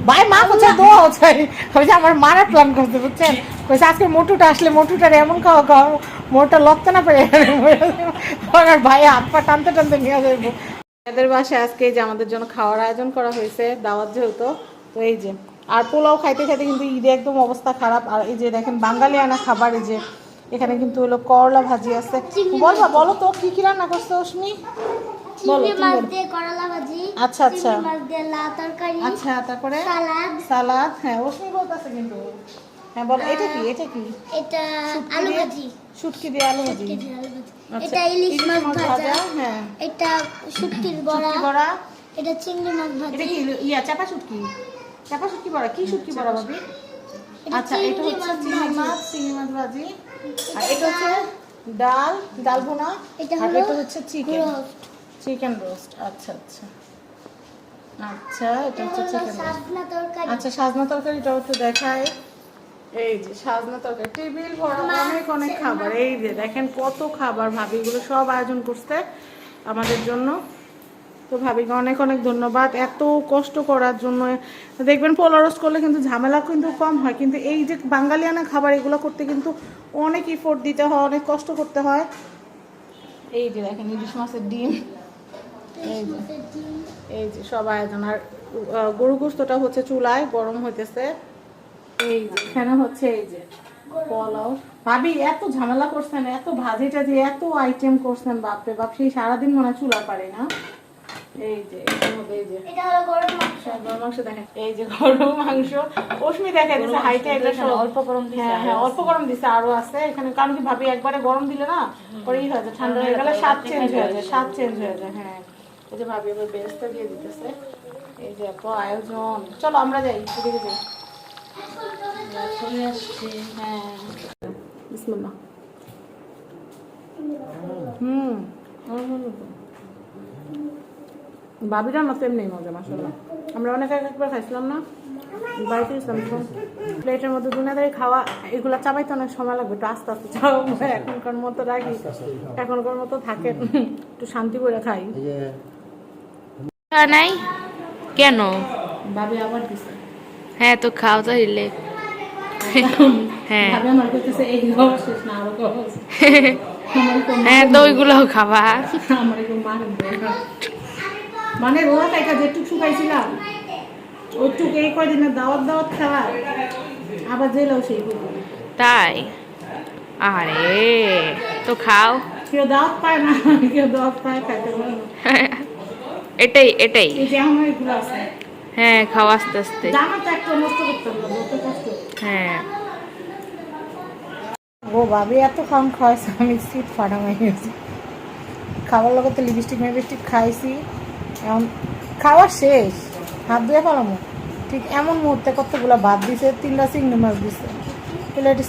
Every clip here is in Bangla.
ভাই মা কোথায় দোয়া হচ্ছে ওই যে আমার মারার প্ল্যান করতে বুঝছেন কইছে আজকে মোটুটা আসলে মোটুটার এমন খাওয়া খাওয়া মোটটা লড়তে না পারে আর ভাই হাত পা টানতে টানতে নিয়ে যাবো এদের বাসায় আজকে এই যে আমাদের জন্য খাওয়ার আয়োজন করা হয়েছে দাওয়াত যেহেতু তো এই যে আর পোলাও খাইতে খাইতে কিন্তু ঈদে একদম অবস্থা খারাপ আর এই যে দেখেন বাঙালি আনা খাবার এই যে এখানে কিন্তু হলো করলা ভাজি আছে বলবা বলো তো কি কি রান্না করছো অস্মি বলো মাছ দিয়ে করলা ভাজি আচ্ছা আচ্ছা মাছ দিয়ে লাউ তরকারি আচ্ছা তারপরে সালাদ সালাদ হ্যাঁ অস্মি বলতেছে কিন্তু হ্যাঁ বল এটা কি এটা কি এটা আলু ভাজি শুটকি দিয়ে আলু ভাজি আচ্ছা, এটা ইলিশ মাছ ভাজা হ্যাঁ এটা শুটকির বড়া বড়া এটা চিংড়ি মাছ ভাজি এটা কি চাপা শুটকি বড়া কি শুটকি বড়া ভাবি আচ্ছা এটা হচ্ছে চিংড়ি মাছ ভাজি আর এটা হচ্ছে ডাল ভুনা এটা এটা হচ্ছে চিকেন রোস্ট আচ্ছা আচ্ছা আচ্ছা এটা হচ্ছে চিকেন সাজনা তরকারি আচ্ছা সাজনা তরকারিটাও একটু দেখায় এই যে সাজনা তরকারি টেবিল ভরা অনেক অনেক খাবার এই যে দেখেন কত খাবার ভাবি এগুলো সব আয়োজন করতে আমাদের জন্য তো ভাবিকে অনেক অনেক ধন্যবাদ এত কষ্ট করার জন্য দেখবেন পোলা রোস্ট করলে কিন্তু ঝামেলা কিন্তু কম হয় কিন্তু এই যে বাঙালিয়ানা খাবার এগুলো করতে কিন্তু অনেক ইফোর্ট দিতে হয় অনেক কষ্ট করতে হয় এই যে দেখেন ইলিশ মাছের ডিম এই যে সব আয়োজন আর গরু গোস্তটা হচ্ছে চুলায় গরম হইতেছে এই যে এখানে হচ্ছে এই যে পোলাও ভাবি এত ঝামেলা করছেন এত ভাজি টাজি এত আইটেম করছেন বাপরে বাপ সেই সারাদিন মনে হয় চুলা পারে না এই যে এর মধ্যে এই যে এটা হলো গরুর মাংস গরুর মাংস দেখেন এই যে গরুর মাংস অস্মি দেখা দিচ্ছে হাইটা এটা অল্প গরম দিছে হ্যাঁ অল্প গরম দিছে আরো আছে এখানে কারণ কি ভাবি একবারে গরম দিলে না পরেই হয়ে যায় ঠান্ডা হয়ে গেলে স্বাদ চেঞ্জ হয়ে যায় হ্যাঁ এই যে ভাবি এবার বেরেস্তা দিয়ে দিতেছে এই যে এত আয়োজন চলো আমরা যাই এদিকে যাই হ্যাঁ বিসমিল্লাহ ভাবিরা না সেম নেই মজা মাসাল্লাহ আমরা অনেক একবার খাইছিলাম না বাড়িতে গেছিলাম প্লেটের মধ্যে দুনিয়াদারি খাওয়া এগুলা চাবাইতে অনেক সময় লাগবে একটু আস্তে আস্তে চাও এখনকার মতো রাখি এখনকার মতো থাকে একটু শান্তি করে খাই নাই কেন ভাবি আবার দিছে হ্যাঁ তো খাও তাহলে হ্যাঁ ভাবি আমার কইতেছে এই খাওয়া শেষ না আরো খাওয়া হ্যাঁ তো ওইগুলোও খাবা আমার একটু মারেন মানে রোয়া খাইটা যেটুক শুকাইছিলাম ওইটুক এই কয়দিনের দাওয়াত খাওয়া আবার জেলেও সেই তাই আরে তো খাও কেউ দাওয়াত পায় না কেউ দাওয়াত পায় খাইতে পারে না এটাই এই যে আমার এগুলো আছে হ্যাঁ খাও আস্তে আস্তে জামা তো একটা নষ্ট করতে হবে যত কষ্ট হ্যাঁ ও ভাবি এত কম খাওয়াইছে আমি সিট ফাটা হয়ে গেছি খাবার লগতে লিপস্টিক খাইছি এখন খাওয়া শেষ হাত ধুয়ে ফেলামো ঠিক এমন মুহূর্তে কতগুলো ভাত দিছে 3টা চিংড়ি মাছ দিছে প্লেটে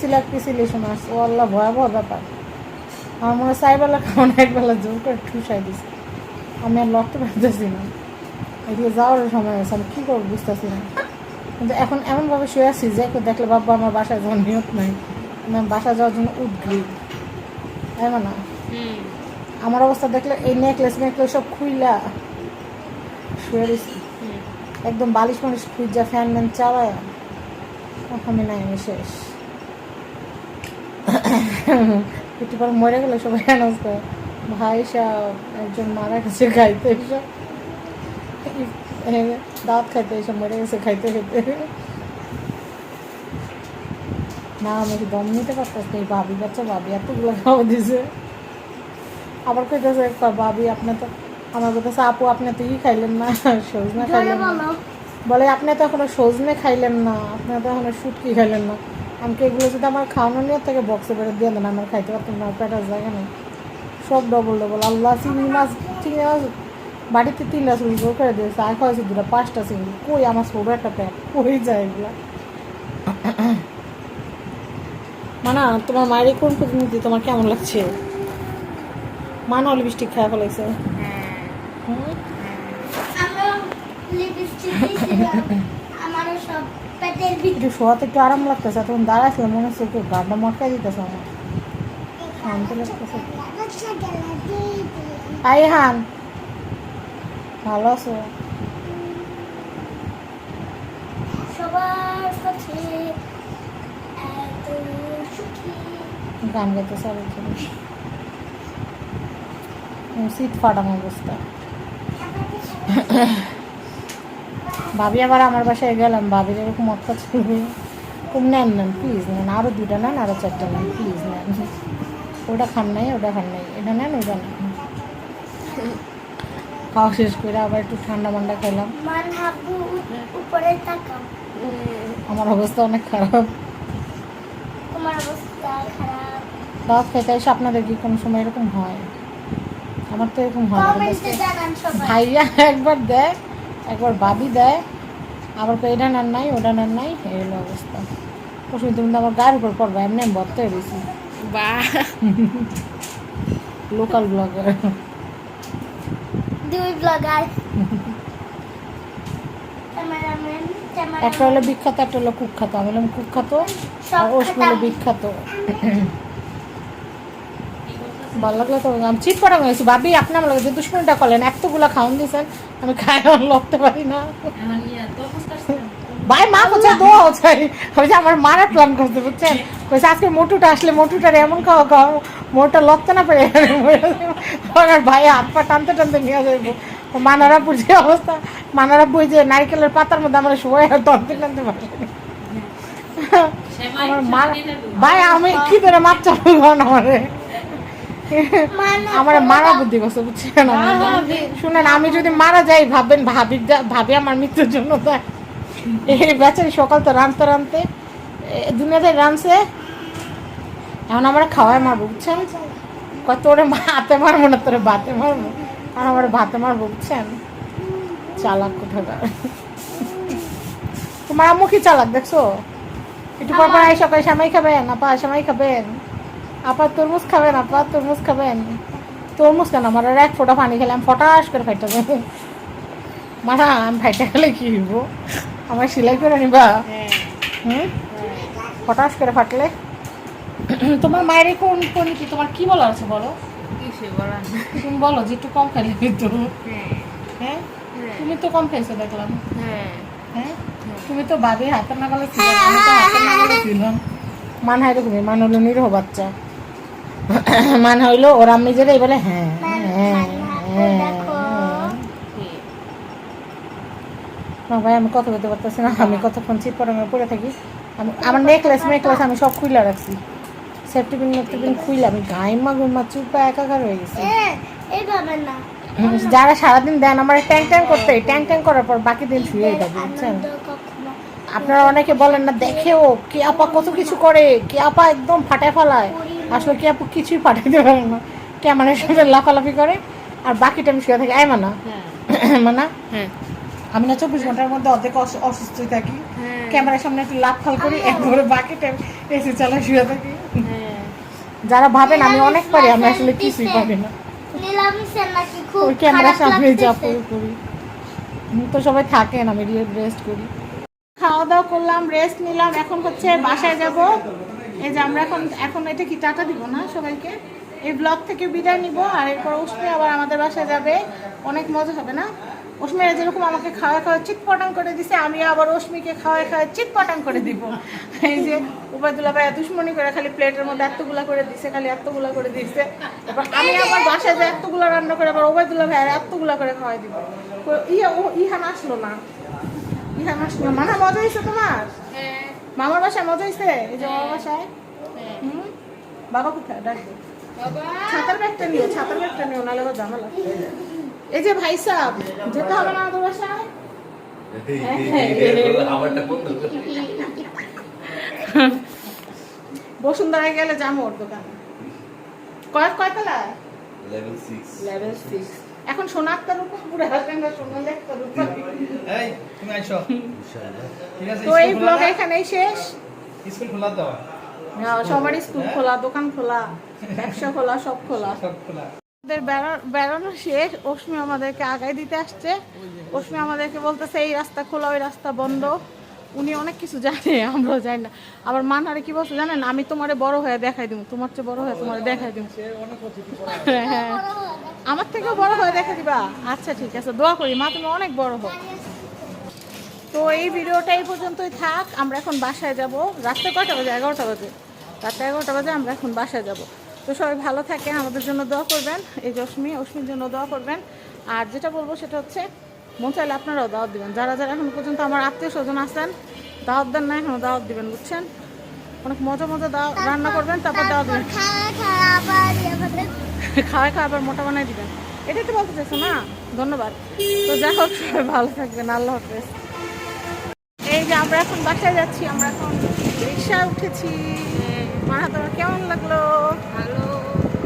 সিলেকশন আসছে ও আল্লাহ ভয়াবহ ব্যাপার আমার মনে হয় চাইবেলা খাওয়ানো একবেলা জোর করে ঠুসাই দিছে আমি আর লড়তে পারতেছি না এদিকে যাওয়ার সময় হয়েছে আমি কী করবো বুঝতেছি না কিন্তু এখন এমনভাবে শুয়ে আসছি যে কেউ দেখলে বাবা আমার বাসায় যাওয়ার নিয়ত নাই আমি বাসায় যাওয়ার জন্য উদ্গ্রীব এমন না আমার অবস্থা দেখলে এই নেকলেস সব খুইলা শুয়ে দিচ্ছি একদম বালিশ মালিশ খুঁজা ফ্যান ম্যান চালায় আমি নাই আমি শেষ একটু পর মরে গেলে সবাই অ্যানাউন্স করে ভাই সাহেব একজন মারা গেছে খাইতে এসব দাঁত খাইতে এসব মরে গেছে খাইতে না আমি দম নিতে পারতেছি এই ভাবি বাচ্চা ভাবি এতগুলো খাওয়া দিছে আবার কইতেছে ভাবি আপনি তো আমার কথা আপু আপনি তো খাইলেন না সজনে খাইলেন না বলে আপনি তো এখনো সজনে খাইলেন না আপনি তো এখনো শুটকি খাইলেন না আমাকে এগুলো যদি আমার খাওয়ানো নিয়ে থেকে বক্সে বেড়ে দিয়ে দেন আমার খাইতে পারতাম না পেটার জায়গা নেই সব ডবল আল্লাহ চিংড়ি মাছ বাড়িতে 3টা চিংড়ি জোর করে দিয়েছে আর খাওয়াইছে 2টা 5টা চিংড়ি কই আমার ছোটো একটা প্যাক কই যায় এগুলো মানা তোমার মায়ের কোন প্রতিনিধি তোমার কেমন লাগছে মানা লিপস্টিক খাওয়া ফেলাইছে একটু শোয়াতে একটু আরাম লাগতেছে তখন দাঁড়াইছিলাম মনে হচ্ছে একটু গাড্ডা মটকাই দিতেছে আমার শান্তি লাগতেছে ভালো আছো সবার কাছে এত সুখী। গান গাইতে চালু ছিল, সিট ফাটানো অবস্থা। ভাবি আবার আমার বাসায় গেলাম, ভাবির এরকম অর্থ ছিল, খুব নেন নেন প্লিজ নেন, আরও 2টা নেন, আরও 4টা নেন প্লিজ নেন, ওটা খান নাই, ওটা খান নাই, এটা নেন, ওটা নেন। খাওয়া শেষ করে আবার একটু ঠান্ডা মান্ডা খেলাম। মান হাবু উপরে তাকাও, আমার অবস্থা অনেক খারাপ। তোমার অবস্থা খারাপ। দাওয়াত খেতে এসে আপনাদের কি কোনো সময় এরকম হয়? আমার তো এরকম হয় না। কমেন্টে জানান সবাই। ভাইয়া একবার দেয়, একবার ভাবি দেয়, আবার তো এটা নেন নাই, ওটা নেন নাই, এই হলো অবস্থা। পরশু তুমি তো আমার গায়ের উপর পড়বা, এমনি আমি ভর্তি হয়ে গেছি। বাহ, লোকাল ব্লগার। 2 ব্লগার, ক্যামেরাম্যান, একটা হলো বিখ্যাত, একটা হলো কুখ্যাত। আমি হলাম কুখ্যাত, আর ওসম হলো বিখ্যাত। ভালো লাগলো তো। আমি চিট পড়া হয়েছি, ভাবি আপনি আমার যে দুশ্মনটা করলেন, এতগুলা খাওয়ান দিয়েছেন, আমি খাই লড়তে পারি না। ভাই মা কোথায় দোয়া চাই, ওই যে আমার মারা প্ল্যান করতে বুঝছেন, বলছে আজকে মোটুটা আসলে মোটুটার এমন খাওয়া খাওয়া মোটটা লড়তে না পারে। আর ভাই হাত পা টানতে টানতে নিয়ে যাবো। মানারা বুঝে অবস্থা, মানারা বুঝে নারকেলের পাতার মধ্যে আমরা সবাই টানতে টানতে পারি। আমার মা ভাই আমি কি করে মাছ চালু করেন আমারে, আমার মারা বুদ্ধি করছে বুঝছেন। শুনেন আমি যদি মারা যাই ভাববেন ভাবি আমার মৃত্যুর জন্য তাই। এই বেচারি সকাল তো রানতে রানতে দুনিয়াতে রানছে, এখন আমরা খাওয়াই মারবো বুঝছেন। কয় তোরে হাতে মারবো না, তোরে ভাতে মারবো, আর আমার ভাতে মারবো বুঝছেন। চালাক কোথাকার। তোমার আম্মু কি চালাক দেখছো, একটু পর পর এই সকালে সামাই খাবেন, আপা সামাই খাবেন, আপা তরমুজ খাবেন, আপা তরমুজ খাবেন। তরমুজ কেন, আমার আর 1 ফোঁটা পানি খেলে আমি ফটাস করে ফাইটা দেবো। মারা আমি ফাইটা খেলে কি হইব, আমার সেলাই করে নিবা? হঠাৎ করে ফাটলে। তোমার মায়ের কোন কোন কি তোমার কি বলার আছে বলো, তুমি বলো যে একটু কম খাইলে তো। হ্যাঁ তুমি তো কম খাইছো দেখলাম। হ্যাঁ তুমি তো বাবির হাতের নাগালে ছিল, আমি তো হাতের নাগালে ছিলাম। মান হয় এরকমই, মান হলো নিরহ বাচ্চা। মান হইলো ওর আম্মি যেটা বলে হ্যাঁ হ্যাঁ হ্যাঁ। না ভাই আমি কথা বলতে পারতেছি না, আমি কতক্ষণ চিট পরে পড়ে থাকি। আমি আমার নেকলেস আমি সব খুইলা রাখছি, সেফটি পিন খুইলে আমি গাইমা গুমা চুপা একাকার হয়ে গেছি। এইভাবে না, যারা সারাদিন দেন আমার ট্যাং ট্যাং করতে, ট্যাং ট্যাং করার পর বাকি দিন শুয়ে থাকি বুঝছেন। আপনারা অনেকে বলেন না দেখেও কে আপা কত কিছু করে, কে আপা একদম ফাটায় ফেলায়, আসলে কে আপা কিছুই ফাটাইতে পারে না, ক্যামেরার সামনে লাফালাফি করে আর বাকি টাইম শুয়ে থাকে। আয় মানা মানা, আমি না 24 ঘন্টার মধ্যে অর্ধেক অসুস্থই থাকি, ক্যামেরার সামনে একটু লাফ ফাল করি, একবারে বাকি টাইম এসি চালা শুয়ে থাকি। যারা ভাবেন আমি অনেক পারি, আমি আসলে কিছুই পারি না। ওই ক্যামেরার সামনে যা করি তো সবাই থাকেন, আমি রেস্ট করি। খাওয়া দাওয়া করলাম, রেস্ট নিলাম, এখন হচ্ছে বাসায় যাব। এই যে আমরা এখন এটা কি টাটা দিব না সবাইকে, এই ব্লগ থেকে বিদায় নিব, আর এরপর অশ্মি আবার আমাদের বাসায় যাবে, অনেক মজা হবে না। অশ্মিরা যেরকম আমাকে খাওয়া চিটপটাং করে দিছে, আমি আবার অশ্মিকে খাওয়া চিটপটাং করে দিব। এই যে উবায়দুল্লাহ ভাই দুশ্মনী করে খালি প্লেটের মধ্যে এতগুলা করে দিছে, খালি এতগুলা করে দিচ্ছে, এবার আমি আবার বাসায় যাই এতগুলা রান্না করে আবার উবায়দুল্লাহ ভাই এতগুলা করে খাওয়াই দিব। ইহান আসলো না, ইহান আসলো না। মানা মজা হয়েছে তোমার? মামার বাসায় মজা হয়েছে? এই যে মামার বাসায় বাবা কোথায় ডাকবে, ছাতার ব্যাগটা নিও নাহলে আবার ঝামেলা। এই যে ভাই সাহেব যেতে হবে না আমাদের বাসায়? বসুন্ধরায় গেলে যাবো ওর দোকানে। কয়তলা? লেভেল 6। এখন সোনারটার উপর পুরো হাসবেন না, সোনার লেখটার উপর। তুমি আইসো। ঠিক আছে, তো এই ব্লগ এখানেই শেষ। স্কুল খোলা দাও। হ্যাঁ সবারই স্কুল খোলা, দোকান খোলা, ব্যবসা খোলা, সব খোলা। আমাদের বেড়ানো শেষ। অশ্মি আমাদেরকে আগায় দিতে আসছে। অশ্মি আমাদেরকে বলতেছে এই রাস্তা খোলা, ওই রাস্তা বন্ধ। উনি অনেক কিছু জানে, আমরাও জানি না। আবার মানহারে কি বলছে জানেন, আমি তোমারে বড় হয়ে দেখাই দিব, তোমার চেয়ে বড় হয়ে তোমারে দেখাই দিব। হ্যাঁ আমার থেকেও বড় হয়ে দেখা দিবা? আচ্ছা ঠিক আছে, দোয়া করি মা তুমি অনেক বড় হও। তো তো এই ভিডিওটা এই পর্যন্তই থাক। আমরা এখন বাসায় যাব। রাত্রে কয়টা বাজে? 11টা বাজে। রাত্রে 11টা বাজে আমরা এখন বাসায় যাব। তো সবাই ভালো থাকেন, আমাদের জন্য দোয়া করবেন। এই যে অশ্মির জন্য দোয়া করবেন। আর যেটা বলবো সেটা হচ্ছে, মন চাইলে আপনারাও দাওয়াত দিবেন। যারা যারা এখন পর্যন্ত আমার আত্মীয় স্বজন আছেন, দাওয়াত দেন না, এখনও দাওয়াত দিবেন, বুঝছেন? অনেক মজা মজা রান্না করবেন, তারপর দাওয়াত দিবেন। খাওয়া আবার মোটা বানাই দিবেন। এটাই তো বলতে চাইছো না? ধন্যবাদ। তো যাই হোক, সবাই ভালো থাকবেন। আল্লাহ হাফেজ। এই যে আমরা এখন বাসায় যাচ্ছি, আমরা এখন রিক্সায় উঠেছি। মানা, তোমার কেমন লাগলো?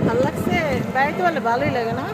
ভালো লাগছে? বেড়াইতে বলে ভালোই লাগে না?